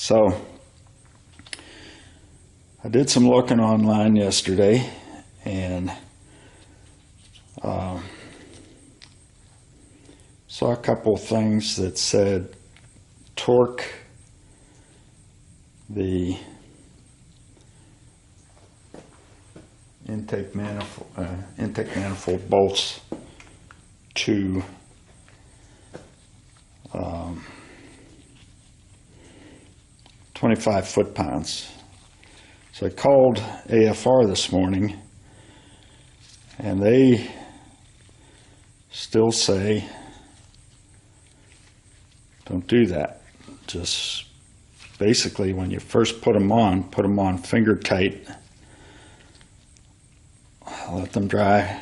So I did some looking online yesterday, and saw a couple things that said torque the intake manifold bolts to 25 foot-pounds. So I called AFR this morning, and they still say, don't do that. Just basically, when you first put them on finger tight, let them dry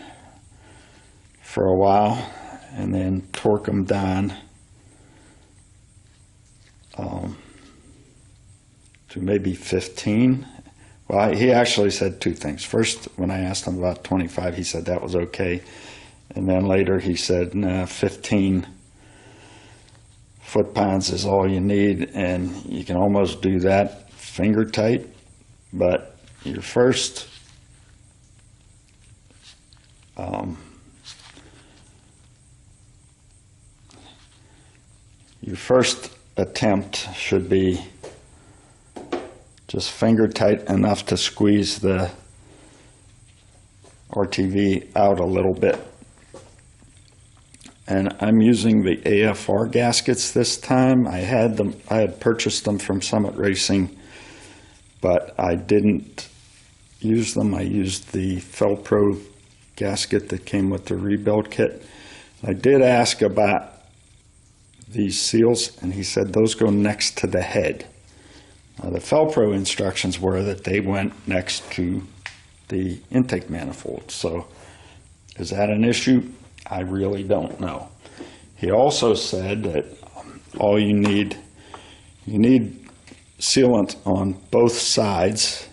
for a while, and then torque them down to maybe 15. Well, he actually said two things. First, when I asked him about 25, he said that was okay. And then later he said, nah, 15 foot-pounds is all you need, and you can almost do that finger tight. But your first attempt should be just finger tight enough to squeeze the RTV out a little bit. And I'm using the AFR gaskets this time. I had purchased them from Summit Racing, but I didn't use them. I used the Felpro gasket that came with the rebuild kit. I did ask about these seals, and he said those go next to the head. Now, the Felpro instructions were that they went next to the intake manifold. So is that an issue? I really don't know. He also said that all you need sealant on both sides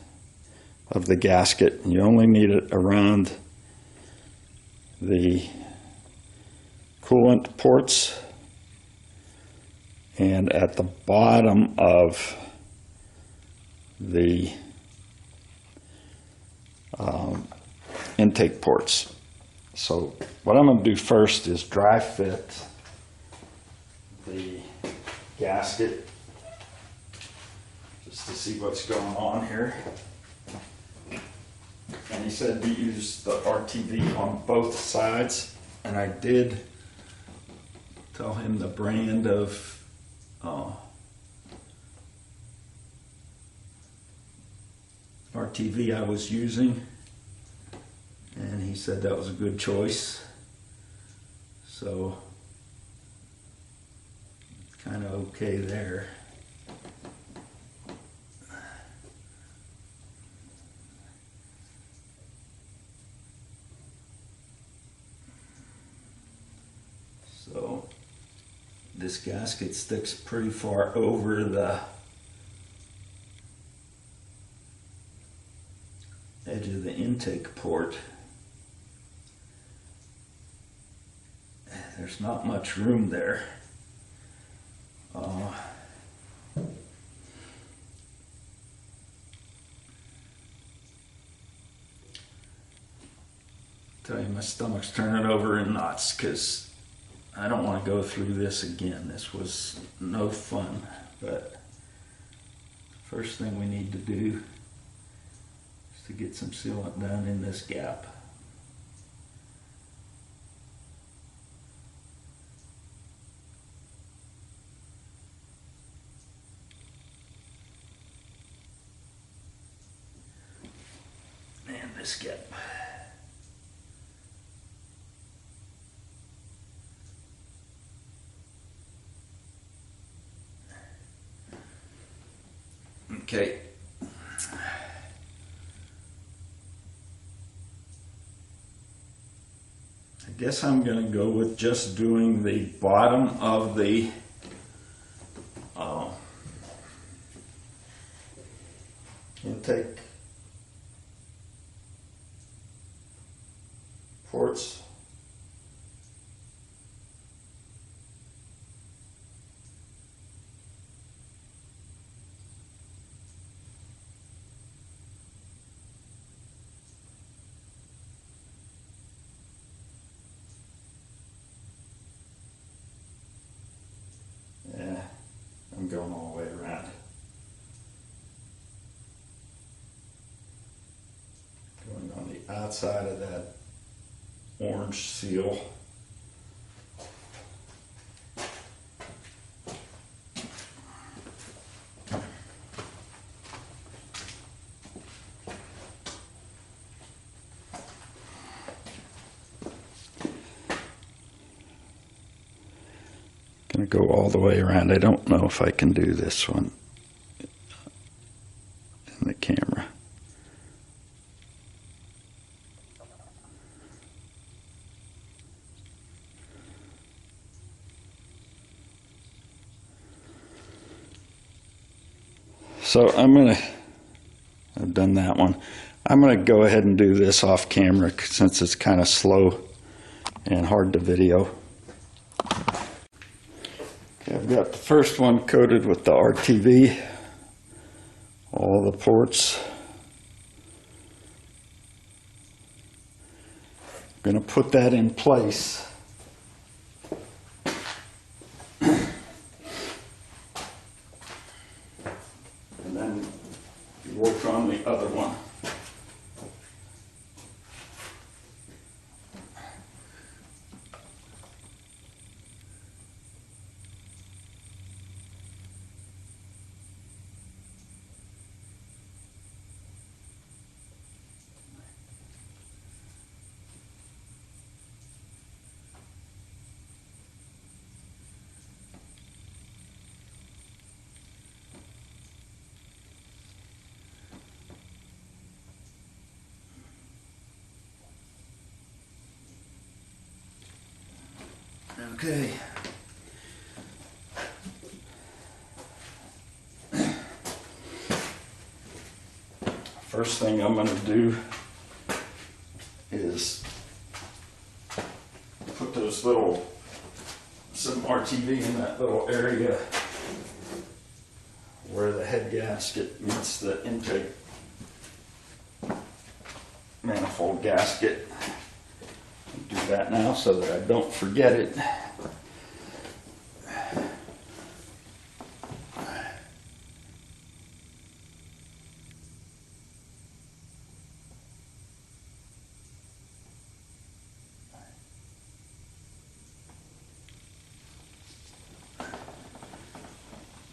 of the gasket. You only need it around the coolant ports and at the bottom of the intake ports. So what I'm going to do first is dry fit the gasket just to see what's going on here. And he said to use the RTV on both sides, and I did tell him the brand of RTV I was using, and he said that was a good choice. So kind of okay there. So this gasket sticks pretty far over the edge of the intake port. There's not much room there. Tell you, my stomach's turning over in knots because I don't want to go through this again. This was no fun. But first thing we need to do is to get some sealant down in this gap. And this gap. Okay. I guess I'm going to go with just doing the bottom of the intake ports. going all the way around. Going on the outside of that orange seal. Going to go all the way around. I don't know if I can do this one in the camera. So I've done that one. I'm going to go ahead and do this off camera since it's kind of slow and hard to video. Okay, I've got the first one coated with the RTV, all the ports. I'm going to put that in place. And then work on the other one. Okay. First thing I'm going to do is put some RTV in that little area where the head gasket meets the intake manifold gasket. Do that now so that I don't forget it.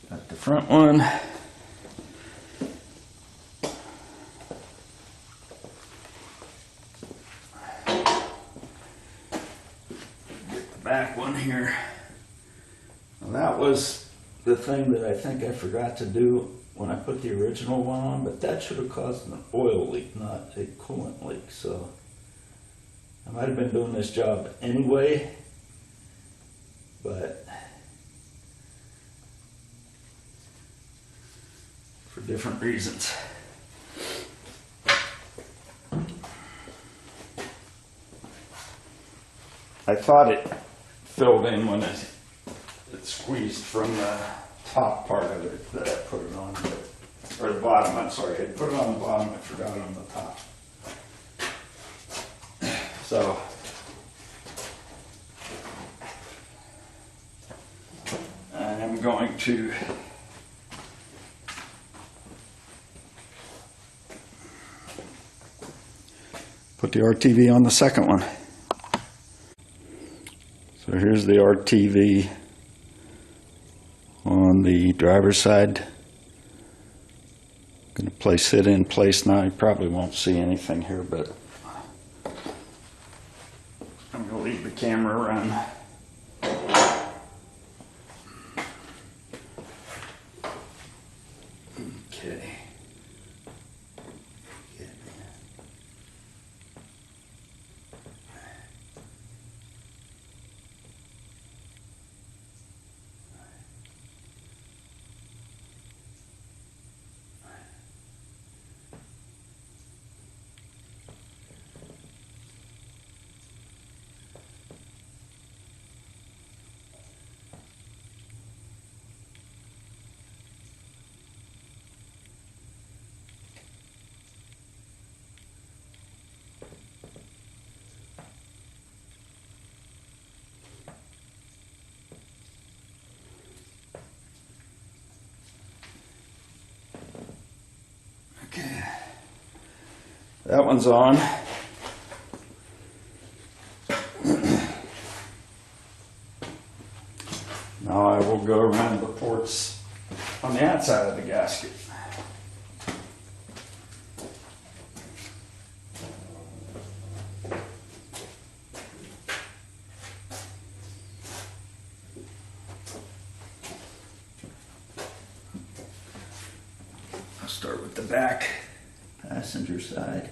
Got the front one. Back one here. Well, that was the thing that I think I forgot to do when I put the original one on, but that should have caused an oil leak, not a coolant leak. So I might have been doing this job anyway, but for different reasons. I thought it filled in when it squeezed from the top part of it that I put it on, or the bottom, I'm sorry, I put it on the bottom, I forgot on the top. So, I'm going to put the RTV on the second one. So here's the RTV on the driver's side. I'm going to place it in place now. You probably won't see anything here, but I'm going to leave the camera around. Okay. that one's on. Now I will go around the ports on the outside of the gasket. I'll start with the back passenger side.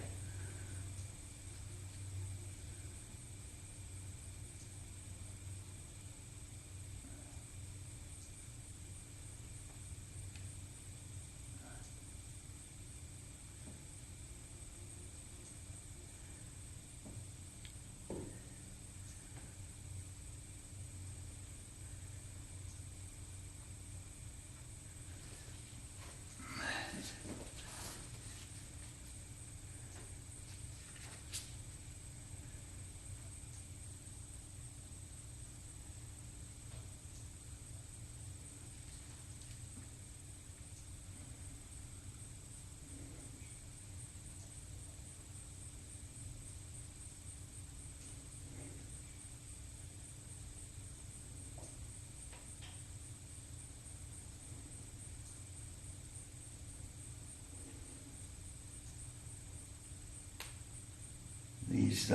These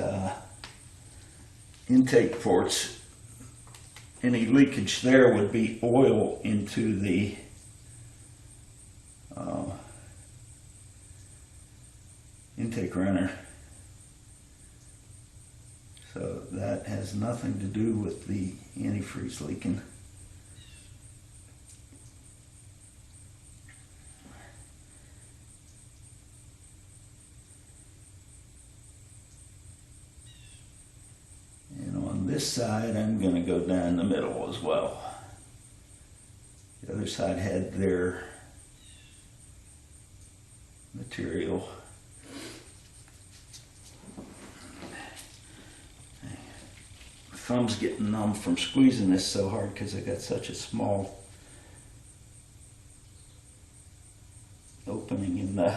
intake ports, any leakage there would be oil into the intake runner. So that has nothing to do with the antifreeze leaking. This side I'm going to go down the middle as well. The other side had their material. My thumb's getting numb from squeezing this so hard because I got such a small opening in the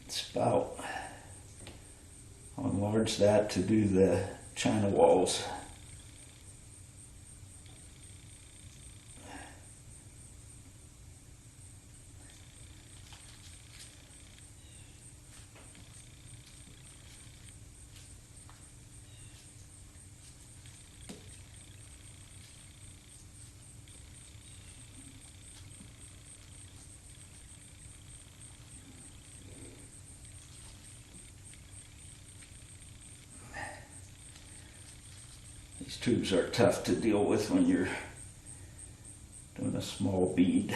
spout. I'll enlarge that to do the china walls. These tubes are tough to deal with when you're doing a small bead.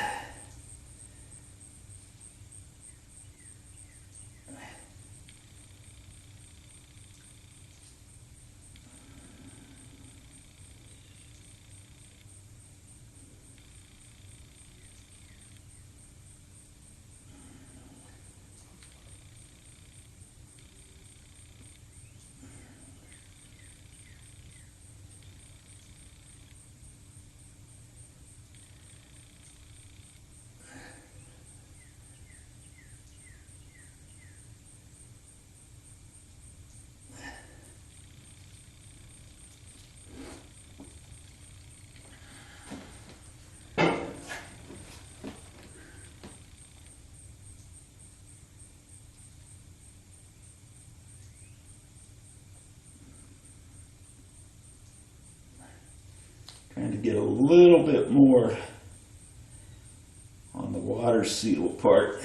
Trying to get a little bit more on the water seal part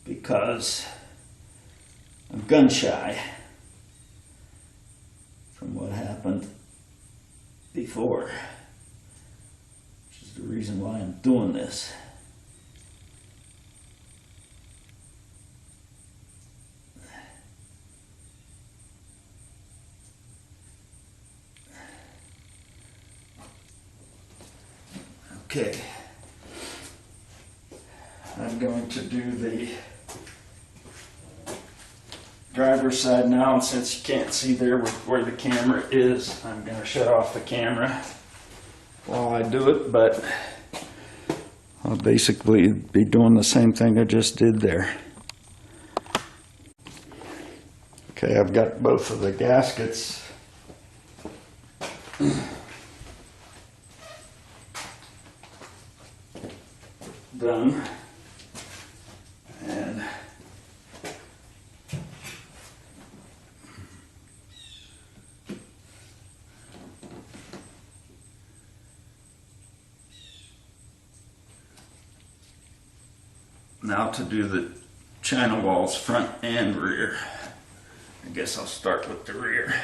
because I'm gun shy from what happened before, which is the reason why I'm doing this. Okay, I'm going to do the driver's side now, and since you can't see there where the camera is, I'm going to shut off the camera. while I do it, but I'll basically be doing the same thing I just did there. Okay, I've got both of the gaskets done, and now to do the china walls front and rear. I guess I'll start with the rear.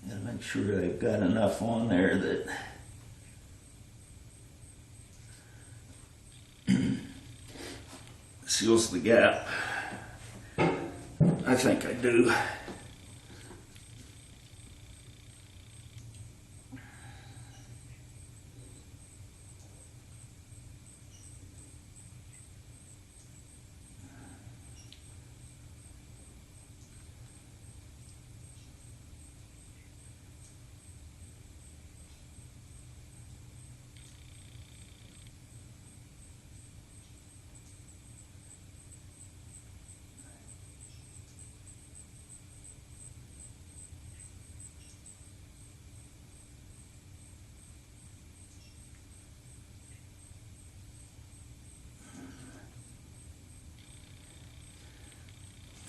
Gotta make sure I've got enough on there that seals the gap. I think I do.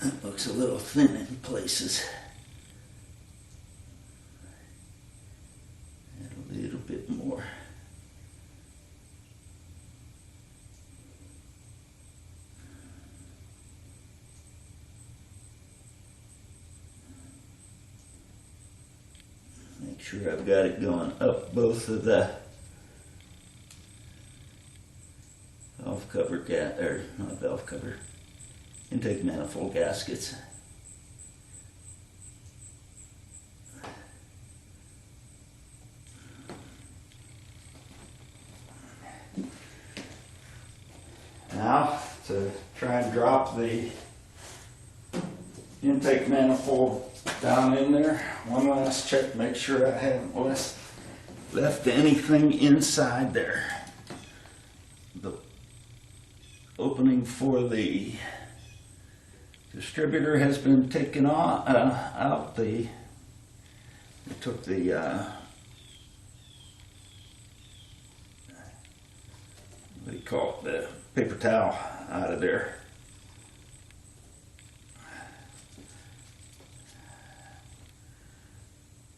That looks a little thin in places. Add a little bit more. Make sure I've got it going up both of the valve cover or not valve cover, intake manifold gaskets. Now to try and drop the intake manifold down in there, one last check, make sure I haven't left anything inside there. The opening for the distributor has been taken out. They took the what do you call it, the paper towel out of there.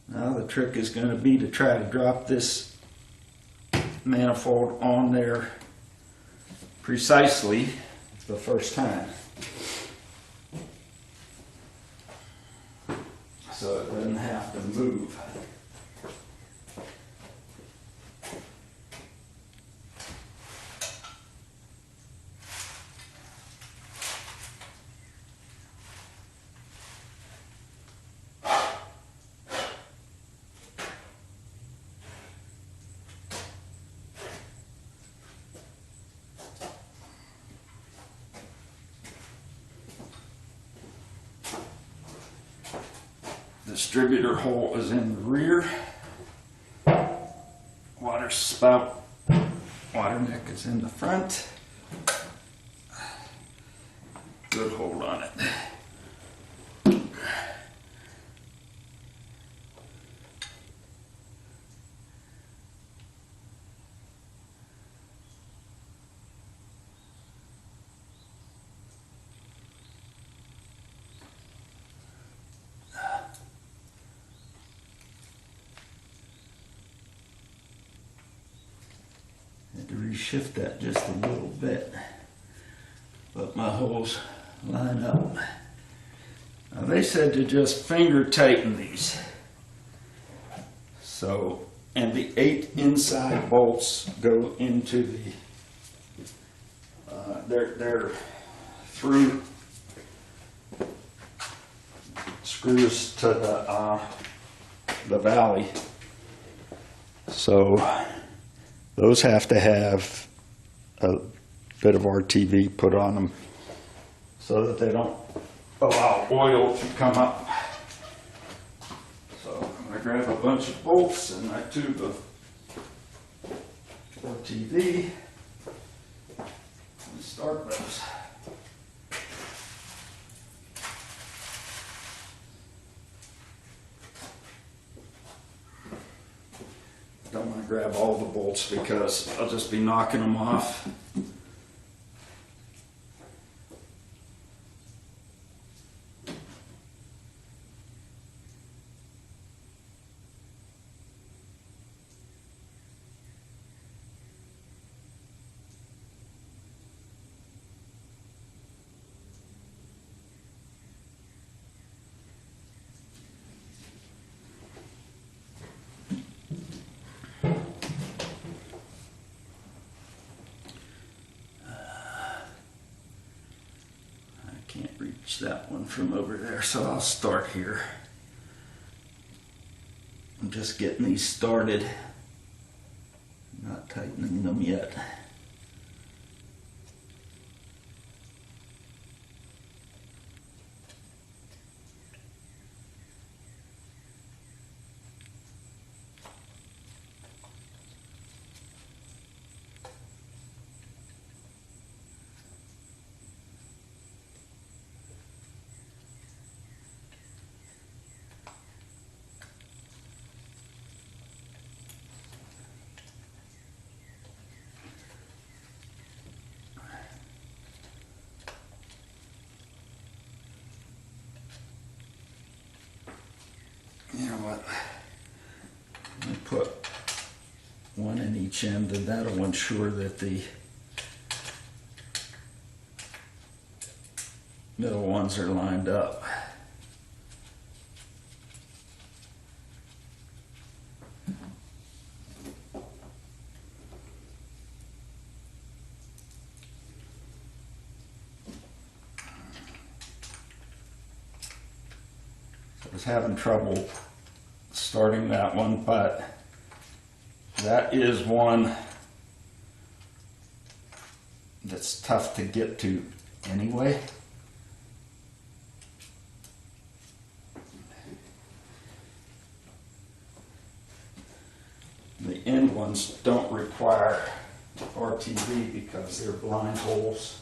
Now the trick is going to be to try to drop this manifold on there precisely the first time, so it doesn't have to move. Distributor hole is in the rear. Water spout, water neck is in the front. Good hold on it. shift that just a little bit, but my holes line up. Now they said to just finger tighten these. So, and the 8 inside bolts go into the, they're through screws to the valley. So those have to have a bit of RTV put on them so that they don't allow oil to come up. So I grab a bunch of bolts and I tube of RTV and start those. Don't want to grab all the bolts because I'll just be knocking them off. Can't reach that one from over there, so I'll start here. I'm just getting these started, not tightening them yet. You know what, let me put one in each end and that'll ensure that the middle ones are lined up. I was having trouble starting that one, but that is one that's tough to get to anyway. The end ones don't require RTV because they're blind holes.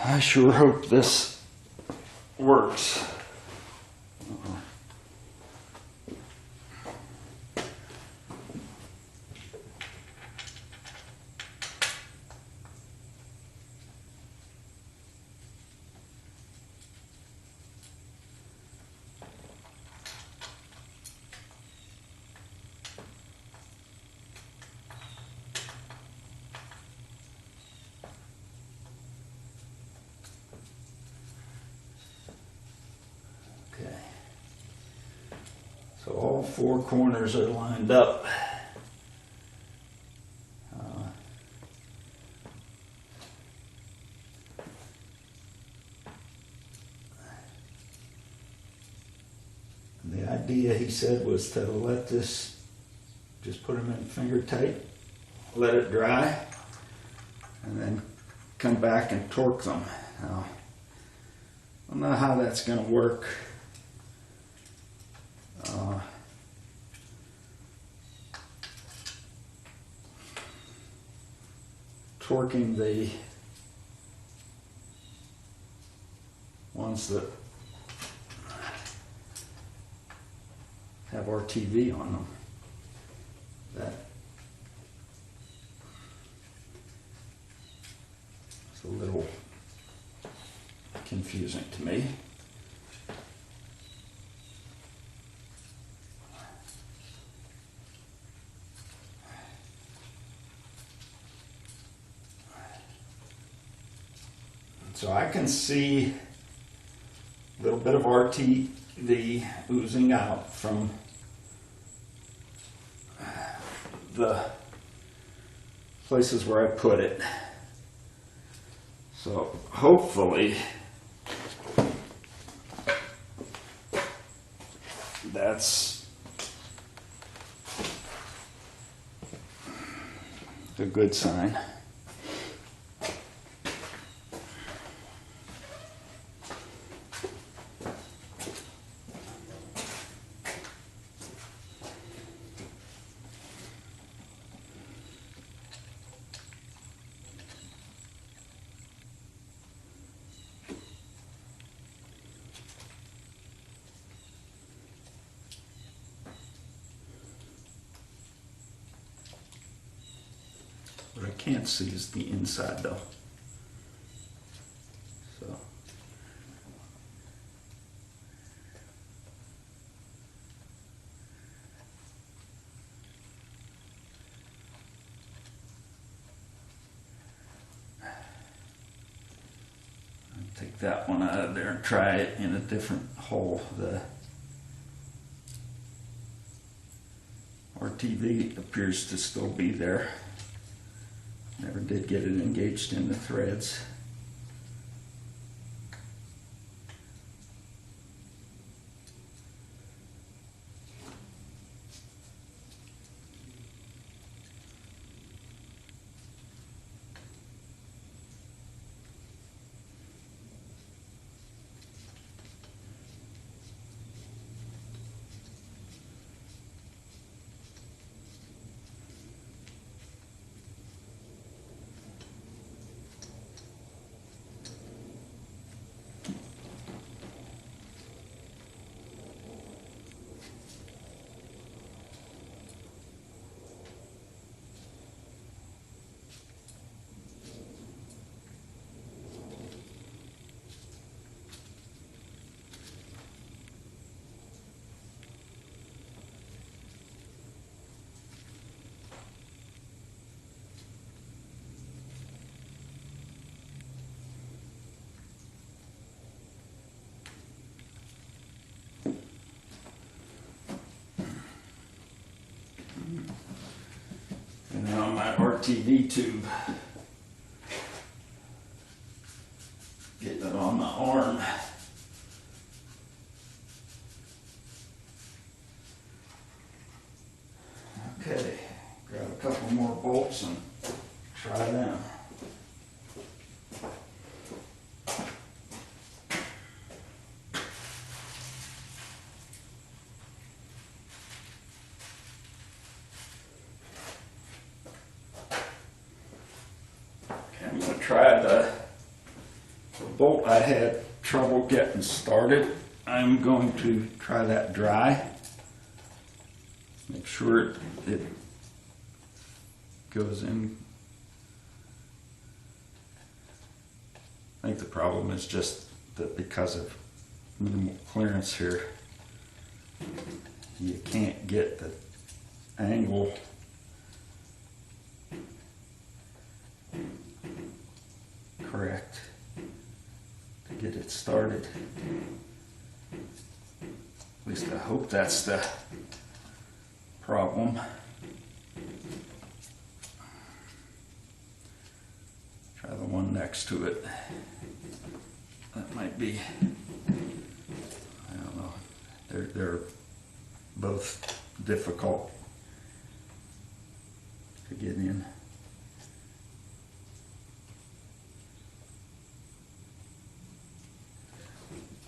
I sure hope this works. So all 4 corners are lined up. The idea, he said, was to let this, just put them in finger tight, let it dry, and then come back and torque them. Now, I don't know how that's going to work. Torquing the ones that have RTV on them. That's a little confusing to me. So I can see a little bit of RTV oozing out from the places where I put it. So hopefully that's a good sign. What I can't see is the inside though. So I'll take that one out of there and try it in a different hole. The RTV appears to still be there. Never did get it engaged in the threads. And now my RTV tube, getting it on my arm. Okay, grab a couple more bolts and try them. I'm going to try the bolt I had trouble getting started. I'm going to try that dry. Make sure it goes in. I think the problem is just that because of minimal clearance here, you can't get the angle correct to get it started. At least I hope that's the problem. Try the one next to it. That might be, I don't know, they're both difficult to get in.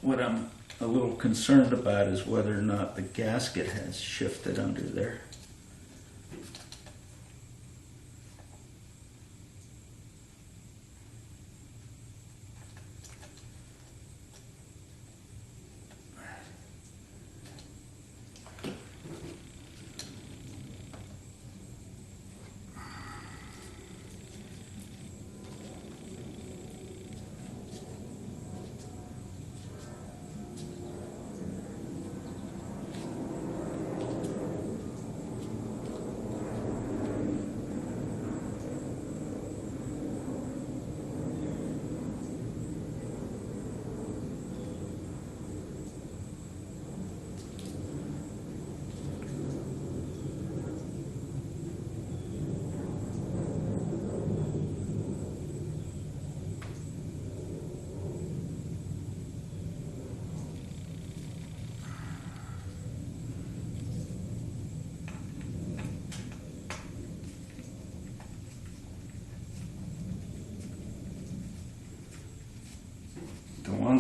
What I'm a little concerned about is whether or not the gasket has shifted under there.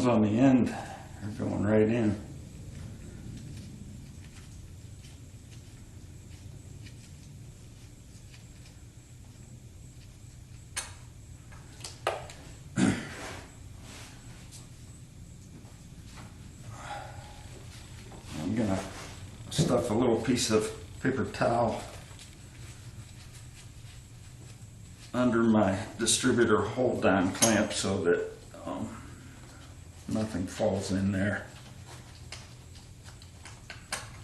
ones on the end are going right in. I'm gonna stuff a little piece of paper towel under my distributor hold down clamp so that nothing falls in there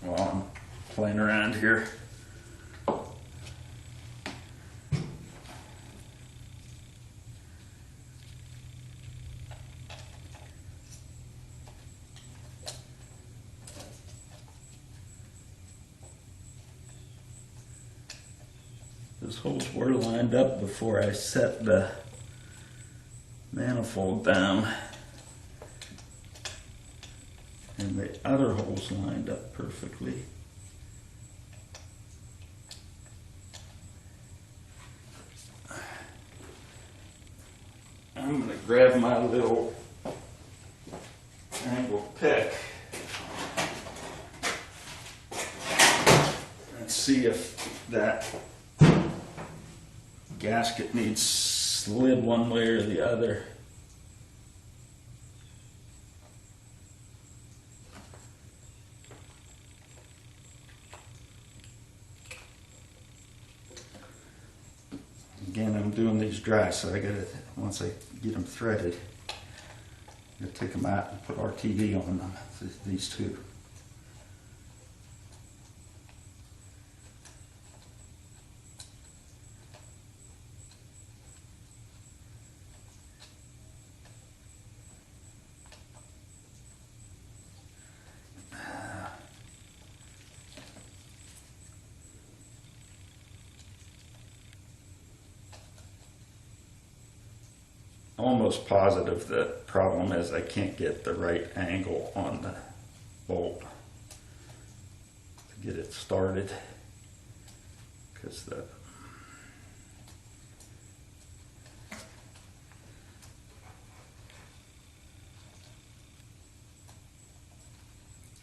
while I'm playing around here. Those holes were lined up before I set the manifold down, and the other holes lined up perfectly. I'm going to grab my little angle pick and see if that gasket needs slid one way or the other. Again, I'm doing these dry, so I gotta, once I get them threaded, I'm gonna take them out and put RTV on them, these two. Almost positive the problem is I can't get the right angle on the bolt to get it started, because the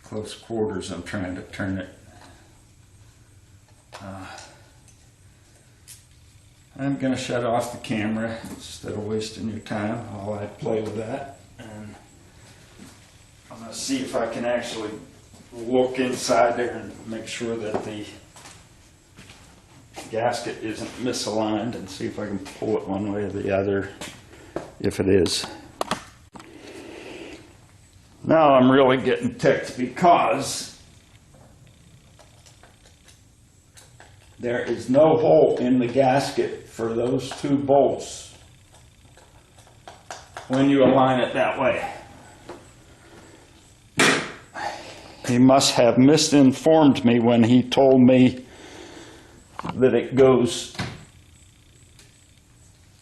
close quarters I'm trying to turn it. I'm going to shut off the camera instead of wasting your time while I play with that, and I'm going to see if I can actually look inside there and make sure that the gasket isn't misaligned, and see if I can pull it one way or the other if it is. Now I'm really getting ticked because there is no hole in the gasket for those two bolts when you align it that way. He must have misinformed me when he told me that it goes,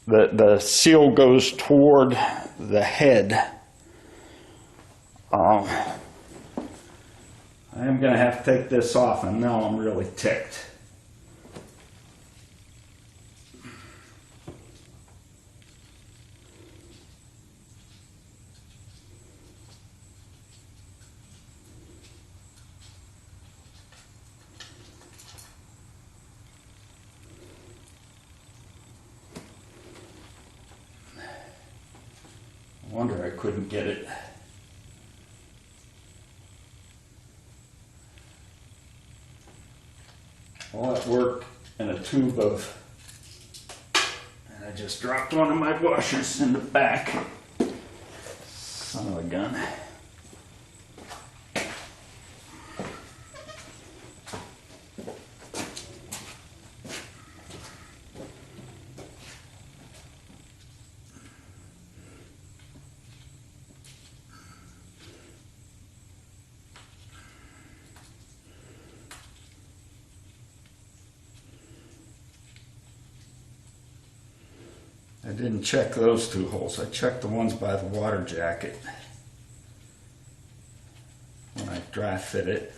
the seal goes toward the head. I am going to have to take this off, and now I'm really ticked. I wonder I couldn't get it. All that work in a tube of, and I just dropped one of my washers in the back. Son of a gun. I didn't check those two holes. I checked the ones by the water jacket when I dry fit it.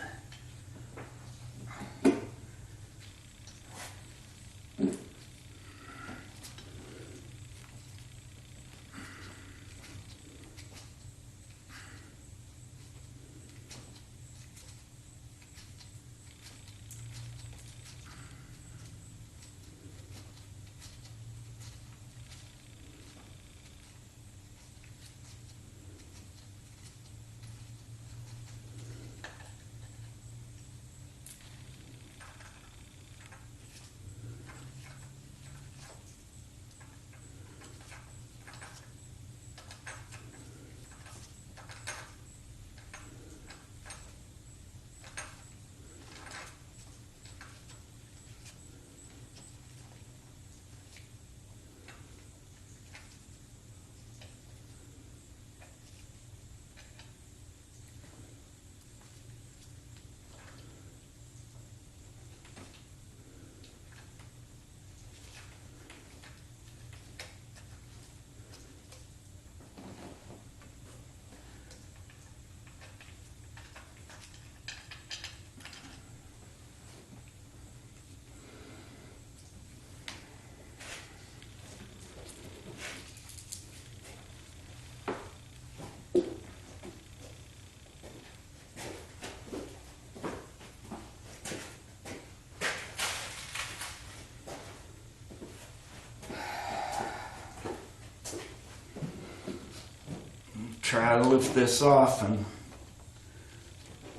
try to lift this off and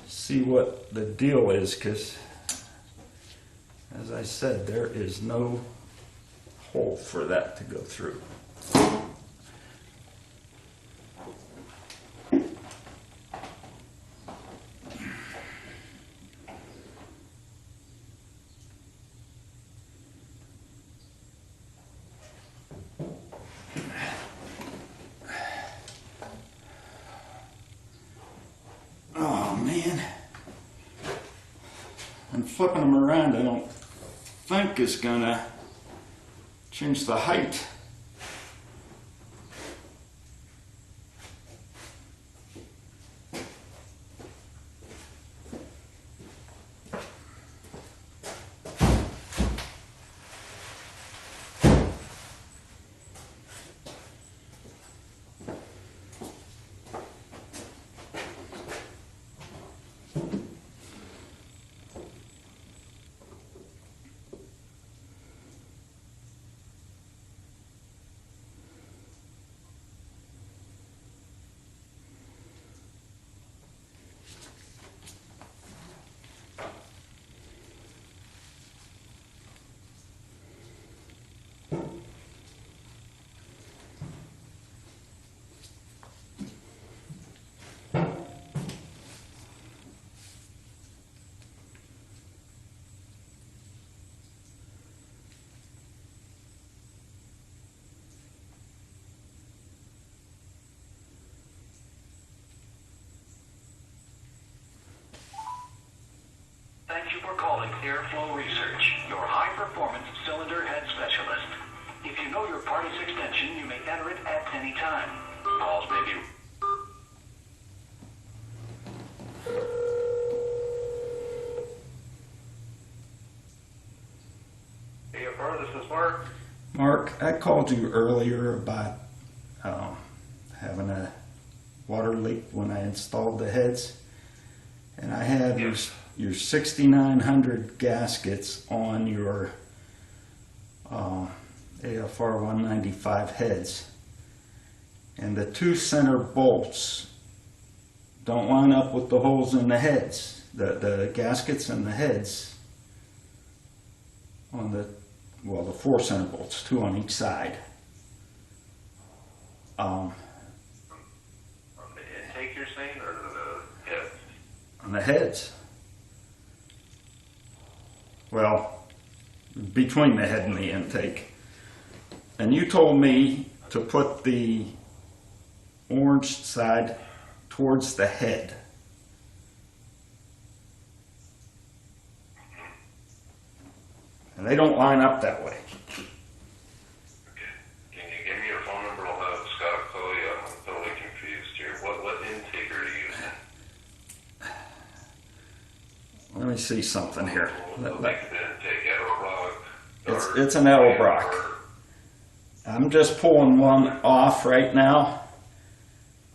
see what the deal is, because as I said, there is no hole for that to go through. Oh man, and flipping them around I don't think is gonna change the height. Thank you for calling Airflow Research, your high-performance cylinder head specialist. If you know your party's extension, you may enter it at any time. Calls may be... AFR, this is Mark. Mark, I called you earlier about having a water leak when I installed the heads, and I had your 6900 gaskets on your AFR 195 heads, and the two center bolts don't line up with the holes in the heads, the gaskets and the heads on the four center bolts, two on each side. On the intake you're saying, or the heads? On the heads. Well, between the head and the intake. And you told me to put the orange side towards the head. And they don't line up that way. Okay. Can you give me your phone number? I'll have Scott call you. I'm totally confused here. What intake are you using? Let me see something here. It's an Edelbrock. I'm just pulling one off right now,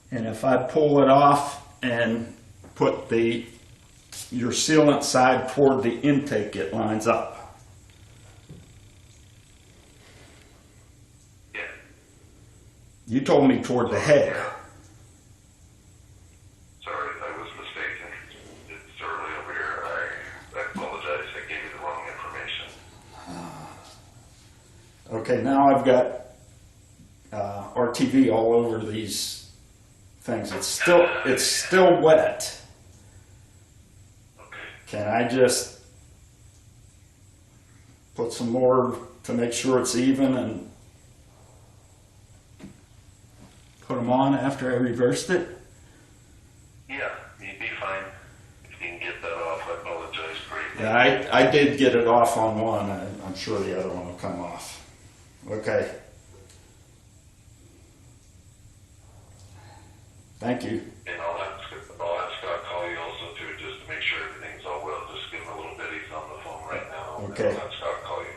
and if I pull it off and put your sealant side toward the intake, it lines up. Yeah. You told me toward the head. Sorry, I was mistaken. It's early over here. I apologize. I gave you the wrong information. Okay, now I've got RTV all over these things. It's still wet. Okay. Can I just put some more to make sure it's even and put them on after I reversed it? Yeah, you'd be fine. If you can get that off, I apologize greatly. Yeah, I did get it off on one. I'm sure the other one will come off. Okay. Thank you. And I'll have Scott call you also too, just to make sure everything's all well. Just give him a little bit. He's on the phone right now. Okay. And I'll have Scott call you.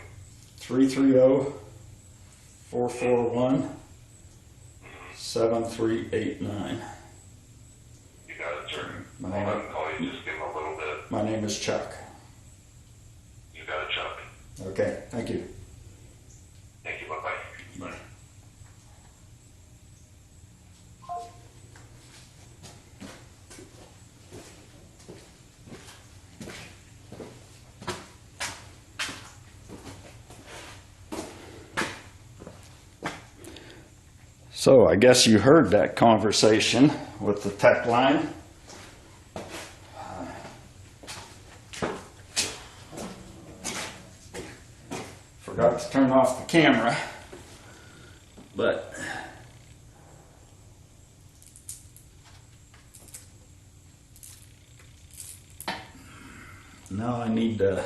330-441-7389. You got it, sir. I'll have him call you. Just give him a little bit. My name is Chuck. You got it, Chuck. Okay, thank you. Thank you. Bye-bye. Bye. So I guess you heard that conversation with the tech line. Forgot to turn off the camera, but now I need to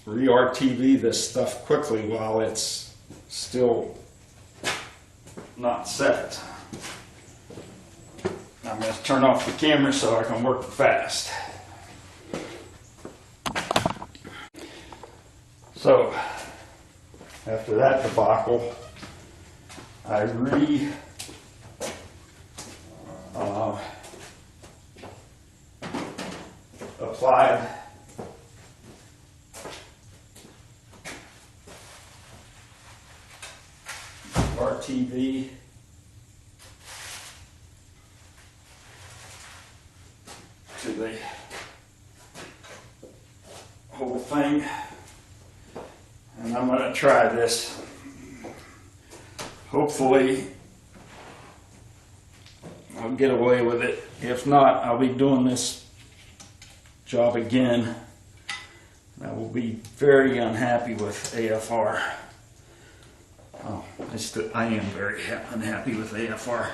re-RTV this stuff quickly while it's still not set. I'm going to turn off the camera so I can work fast. So, after that debacle, I applied RTV to the whole thing, and I'm going to try this. Hopefully I'll get away with it. If not, I'll be doing this job again. I will be very unhappy with AFR. Oh, I am very unhappy with AFR.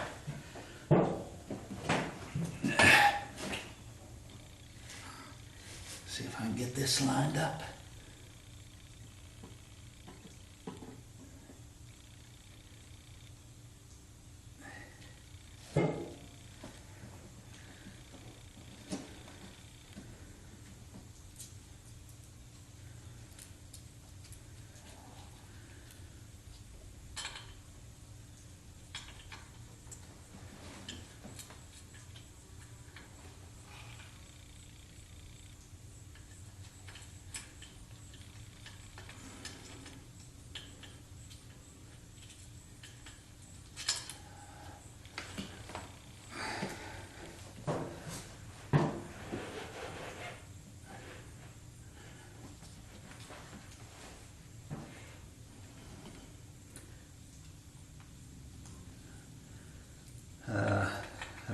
See if I can get this lined up.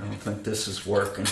I don't think this is working.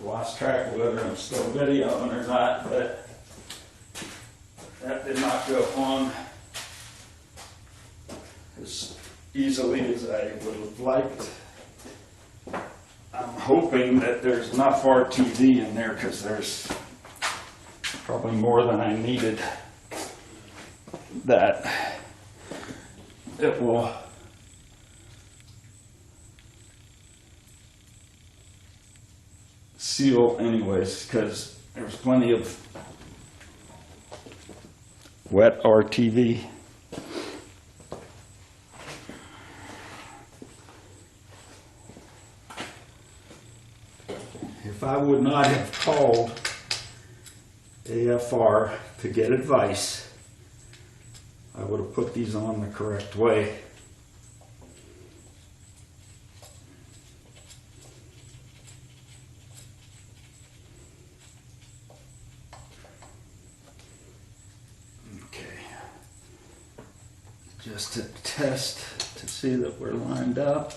Lost track of whether I'm still videoing or not, but that did not go on as easily as I would have liked. I'm hoping that there's enough RTV in there because there's probably more than I needed, that it will seal anyways, because there's plenty of wet RTV. If I would not have called AFR to get advice, I would have put these on the correct way. Okay, just to test to see that we're lined up.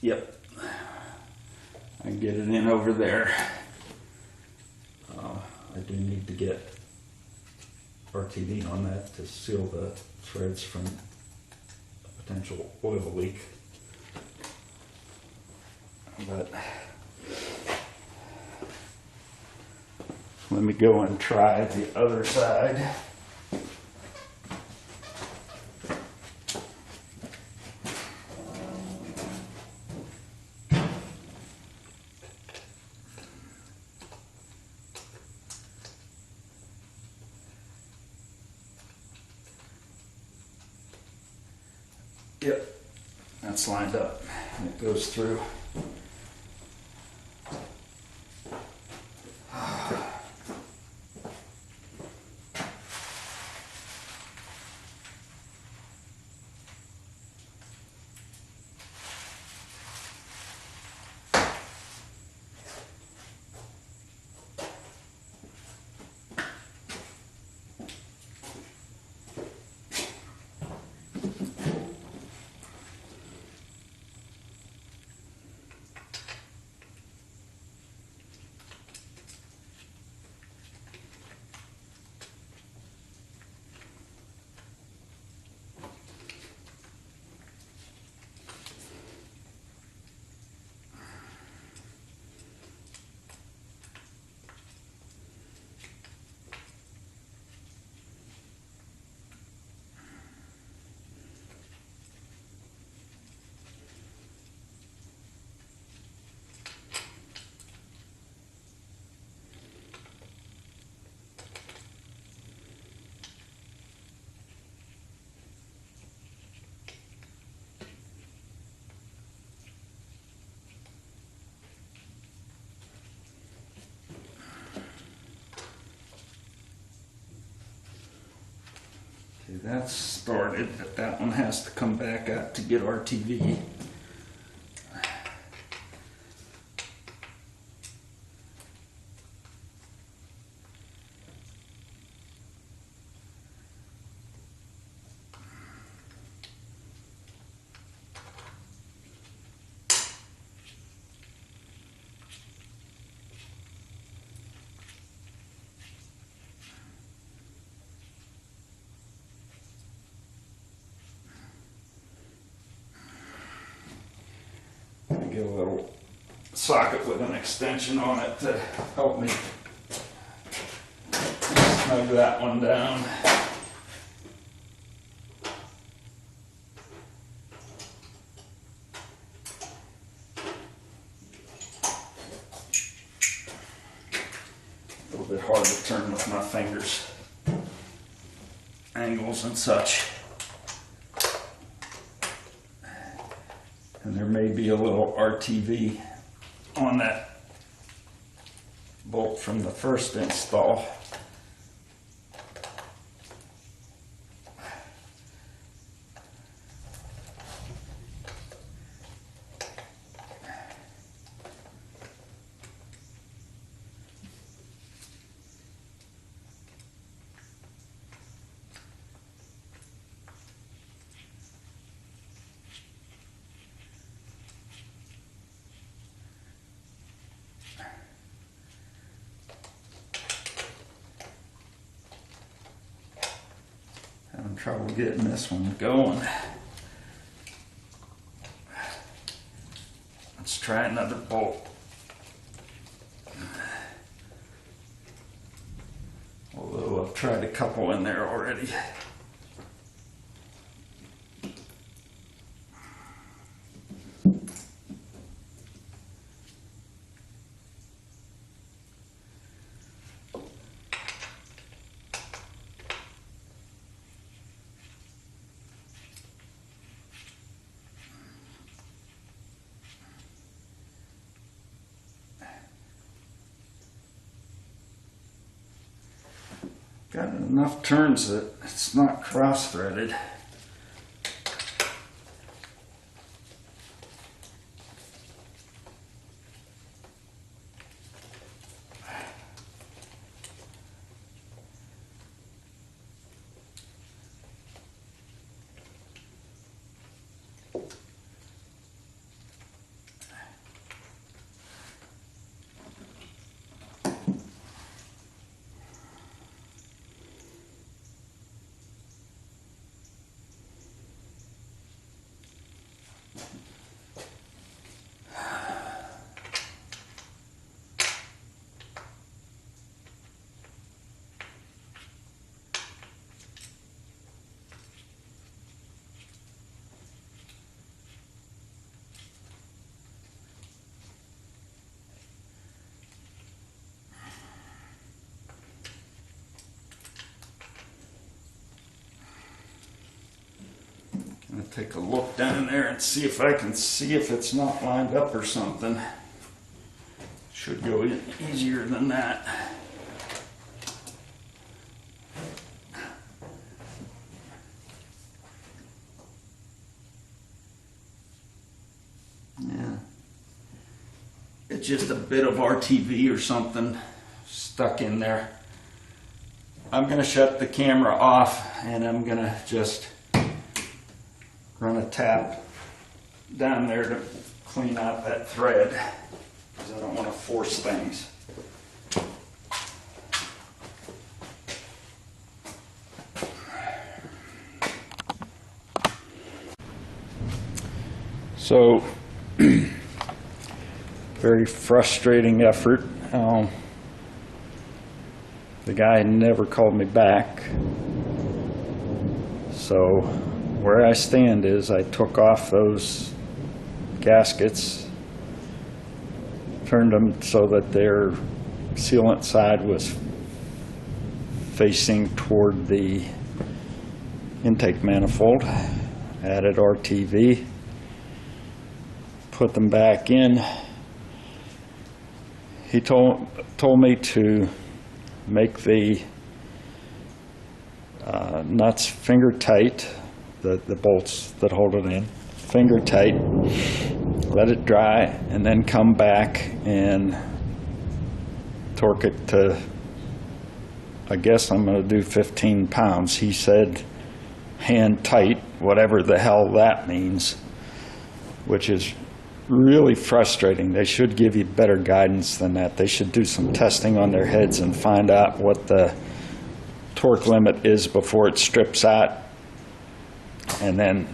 Yep, I can get it in over there. I do need to get RTV on that to seal the threads from a potential oil leak. But let me go and try the other side. Yep, that's lined up and it goes through. Okay, that's started, but that one has to come back out to get RTV. Get a little socket with an extension on it to help me snug that one down. A little bit hard to turn with my fingers, angles and such. And there may be a little RTV on that bolt from the first install. Having trouble getting this one going. Let's try another bolt. Although I've tried a couple in there already. Got enough turns that it's not cross-threaded. Take a look down there and see if I can see if it's not lined up or something. Should go in easier than that. Yeah. It's just a bit of RTV or something stuck in there. I'm going to shut the camera off and I'm going to just run a tap down there to clean out that thread because I don't want to force things. So, very frustrating effort. The guy never called me back. So, where I stand is I took off those gaskets, turned them so that their sealant side was facing toward the intake manifold, added RTV, put them back in. He told me to make the nuts finger tight, the bolts that hold it in, finger tight, let it dry, and then come back and torque it to, I guess I'm going to do 15 pounds. He said hand tight, whatever the hell that means, which is really frustrating. They should give you better guidance than that. They should do some testing on their heads and find out what the torque limit is before it strips out, and then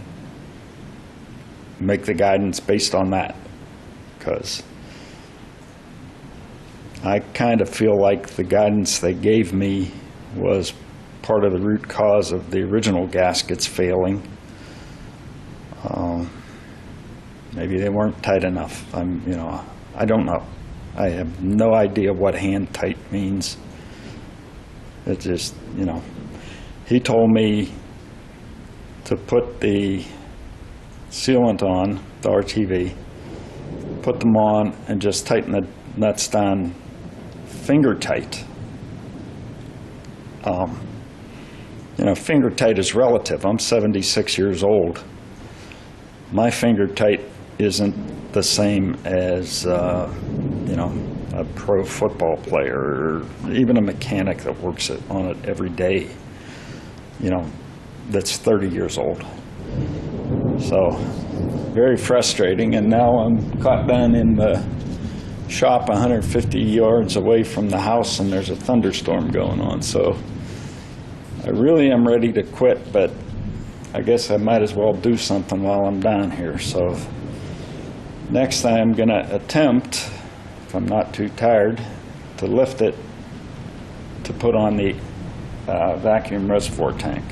make the guidance based on that, because I kind of feel like the guidance they gave me was part of the root cause of the original gaskets failing. Maybe they weren't tight enough. I don't know. I have no idea what hand tight means. It just, he told me to put the sealant on, the RTV, put them on, and just tighten the nuts down finger tight. Finger tight is relative. I'm 76 years old. My finger tight isn't the same as, a pro football player or even a mechanic that works on it every day, that's 30 years old. So, very frustrating. And now I'm caught down in the shop 150 yards away from the house, and there's a thunderstorm going on. So I really am ready to quit, but I guess I might as well do something while I'm down here. So next I'm going to attempt, if I'm not too tired, to lift it to put on the vacuum reservoir tank.